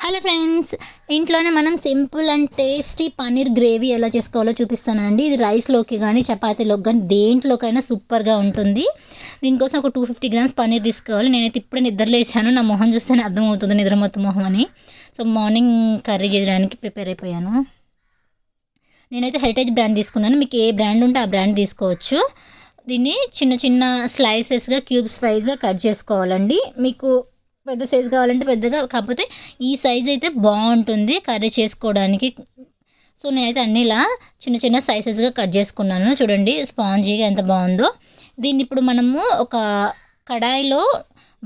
Hello friends, ఇంట్లోనే మనం simple and tasty paneer gravy ఎలా చేసుకోవాలో చూపిస్తానండి. ఇది రైస్లోకి కానీ చపాతీలోకి కానీ దేంట్లోకైనా సూపర్గా ఉంటుంది. దీనికోసం ఒక 250 గ్రామ్స్ పన్నీర్ తీసుకోవాలి. నేనైతే ఇప్పుడే నిద్రలేసాను. నా మొహం చూస్తేనే అర్థమవుతుంది నిద్రమత్తు మొహం అని. సో మార్నింగ్ కర్రీ చేయడానికి ప్రిపేర్ అయిపోయాను. నేనైతే హెరిటేజ్ బ్రాండ్ తీసుకున్నాను. మీకు ఏ బ్రాండ్ ఉంటే ఆ బ్రాండ్ తీసుకోవచ్చు. దీన్ని చిన్న చిన్న స్లైసెస్గా క్యూబ్స్ వైజ్గా కట్ చేసుకోవాలండి. మీకు పెద్ద సైజు కావాలంటే పెద్దగా, కాకపోతే ఈ సైజ్ అయితే బాగుంటుంది కర్రీ చేసుకోవడానికి. సో నేనైతే అన్నీ ఇలా చిన్న చిన్న సైజెస్గా కట్ చేసుకున్నాను. చూడండి స్పాంజీగా ఎంత బాగుందో. దీన్ని ఇప్పుడు మనము ఒక కడాయిలో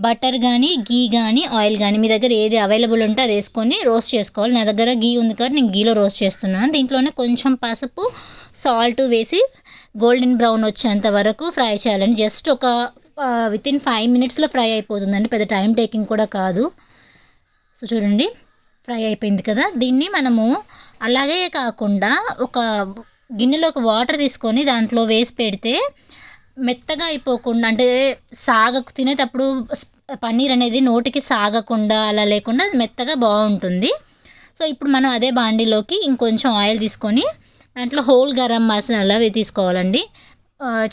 బటర్ కానీ గీ కానీ ఆయిల్ కానీ మీ దగ్గర ఏది అవైలబుల్ ఉంటే అది వేసుకొని రోస్ట్ చేసుకోవాలి. నా దగ్గర గీ ఉంది కాబట్టి నేను గీలో రోస్ట్ చేస్తున్నాను. దీంట్లోనే కొంచెం పసుపు, సాల్ట్ వేసి గోల్డెన్ బ్రౌన్ వచ్చేంత వరకు ఫ్రై చేయాలండి. జస్ట్ ఒక వితిన్ 5 మినిట్స్లో ఫ్రై అయిపోతుందండి. పెద్ద టైం టేకింగ్ కూడా కాదు. సో చూడండి ఫ్రై అయిపోయింది కదా. దీన్ని మనము అలాగే కాకుండా ఒక గిన్నెలోకి వాటర్ తీసుకొని దాంట్లో వేసి పెడితే మెత్తగా అయిపోకుండా, అంటే తినేటప్పుడు పన్నీర్ అనేది నోటికి సాగకుండా అలా లేకుండా మెత్తగా బాగుంటుంది. సో ఇప్పుడు మనం అదే బాండీలోకి ఇంకొంచెం ఆయిల్ తీసుకొని దాంట్లో హోల్ గరం మసాలా తీసుకోవాలండి.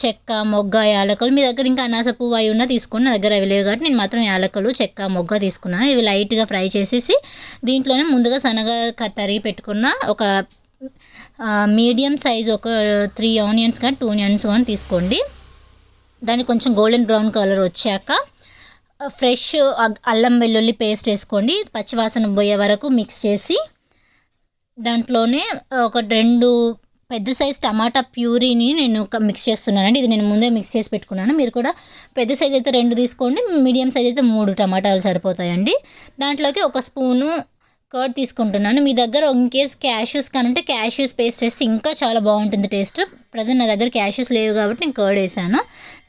చెక్క, మొగ్గ, యాలకులు, మీ దగ్గర ఇంకా అనాస పువ్వు అవి ఉన్నా తీసుకోండి. నా దగ్గర అవి లేవు కాబట్టి నేను మాత్రం యాలకులు, చెక్క, మొగ్గ తీసుకున్నాను. ఇవి లైట్గా ఫ్రై చేసేసి దీంట్లోనే ముందుగా సన్నగా తరిగి పెట్టుకున్న ఒక మీడియం సైజ్ ఒక 3 ఆనియన్స్ కానీ 2 ఆనియన్స్ కానీ తీసుకోండి. దాన్ని కొంచెం గోల్డెన్ బ్రౌన్ కలర్ వచ్చాక ఫ్రెష్ అల్లం వెల్లుల్లి పేస్ట్ వేసుకోండి. పచ్చివాసన పోయే వరకు మిక్స్ చేసి దాంట్లోనే ఒక 2 పెద్ద సైజ్ టమాటా ప్యూరీని నేను మిక్స్ చేస్తున్నానండి. ఇది నేను ముందే మిక్స్ చేసి పెట్టుకున్నాను. మీరు కూడా పెద్ద సైజ్ అయితే 2 తీసుకోండి, మీడియం సైజ్ అయితే 3 టమాటాలు సరిపోతాయండి. దాంట్లోకి ఒక స్పూను కర్డ్ తీసుకుంటున్నాను. మీ దగ్గర ఇన్కేస్ క్యాష్యూస్ కానంటే క్యాష్యూస్ పేస్ట్ వేస్తే ఇంకా చాలా బాగుంటుంది టేస్ట్. ప్రజెంట్ నా దగ్గర క్యాష్యూస్ లేవు కాబట్టి నేను కర్డ్ వేసాను.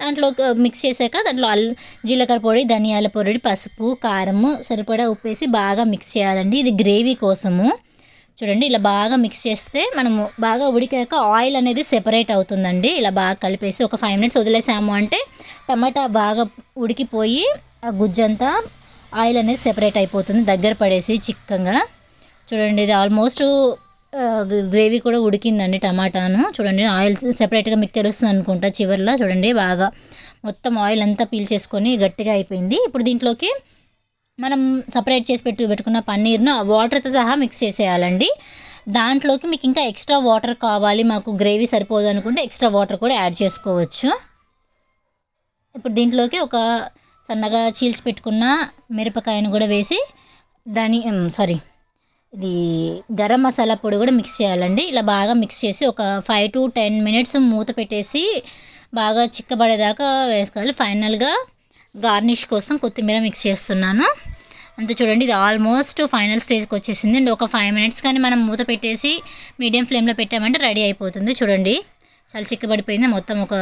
దాంట్లో మిక్స్ చేశాక దాంట్లో జీలకర్ర పొడి, ధనియాల పొడి, పసుపు, కారము, సరిపడా ఉప్పు వేసి బాగా మిక్స్ చేయాలండి. ఇది గ్రేవీ కోసము. చూడండి ఇలా బాగా మిక్స్ చేస్తే మనము బాగా ఉడికాక ఆయిల్ అనేది సెపరేట్ అవుతుందండి. ఇలా బాగా కలిపేసి ఒక 5 మినిట్స్ వదిలేసాము అంటే టమాటా బాగా ఉడికిపోయి ఆ గుజ్జంతా ఆయిల్ అనేది సెపరేట్ అయిపోతుంది, దగ్గర పడేసి చిక్కగా. చూడండి ఇది ఆల్మోస్ట్ గ్రేవీ కూడా ఉడికిందండి టమాటాను. చూడండి ఆయిల్ సెపరేట్గా మీకు తెలుస్తుంది అనుకుంటా చివరిలో. చూడండి బాగా మొత్తం ఆయిల్ అంతా పీల్చేసుకొని గట్టిగా అయిపోయింది. ఇప్పుడు దీంట్లోకి మనం సపరేట్ చేసి పెట్టుకున్న పన్నీర్ను వాటర్తో సహా మిక్స్ చేసేయాలండి. దాంట్లోకి మీకు ఇంకా ఎక్స్ట్రా వాటర్ కావాలి, మాకు గ్రేవీ సరిపోదు అనుకుంటే ఎక్స్ట్రా వాటర్ కూడా యాడ్ చేసుకోవచ్చు. ఇప్పుడు దీంట్లోకి ఒక సన్నగా చీల్చి పెట్టుకున్న మిరపకాయను కూడా వేసి ఇది గరం మసాలా పొడి కూడా మిక్స్ చేయాలండి. ఇలా బాగా మిక్స్ చేసి ఒక 5 to 10 మినిట్స్ మూత పెట్టేసి బాగా చిక్కబడేదాకా వేసుకోవాలి. ఫైనల్గా గార్నిష్ కోసం కొత్తిమీర మిక్స్ చేస్తున్నాను. అంతే చూడండి ఇది ఆల్మోస్ట్ ఫైనల్ స్టేజ్కి వచ్చేసింది. అండ్ ఒక 5 మినిట్స్ కానీ మనం మూత పెట్టేసి మీడియం ఫ్లేమ్లో పెట్టామంటే రెడీ అయిపోతుంది. చూడండి చాలా చిక్కబడిపోయింది. మొత్తం ఒక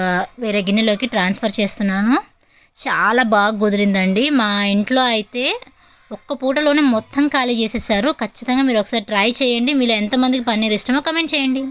వేరే గిన్నెలోకి ట్రాన్స్ఫర్ చేస్తున్నాను. చాలా బాగా కుదిరిందండి. మా ఇంట్లో అయితే ఒక్క పూటలోనే మొత్తం ఖాళీ చేసేసారు. ఖచ్చితంగా మీరు ఒకసారి ట్రై చేయండి. మీలో ఎంతమందికి పన్నీర్ ఇష్టమో కమెంట్ చేయండి.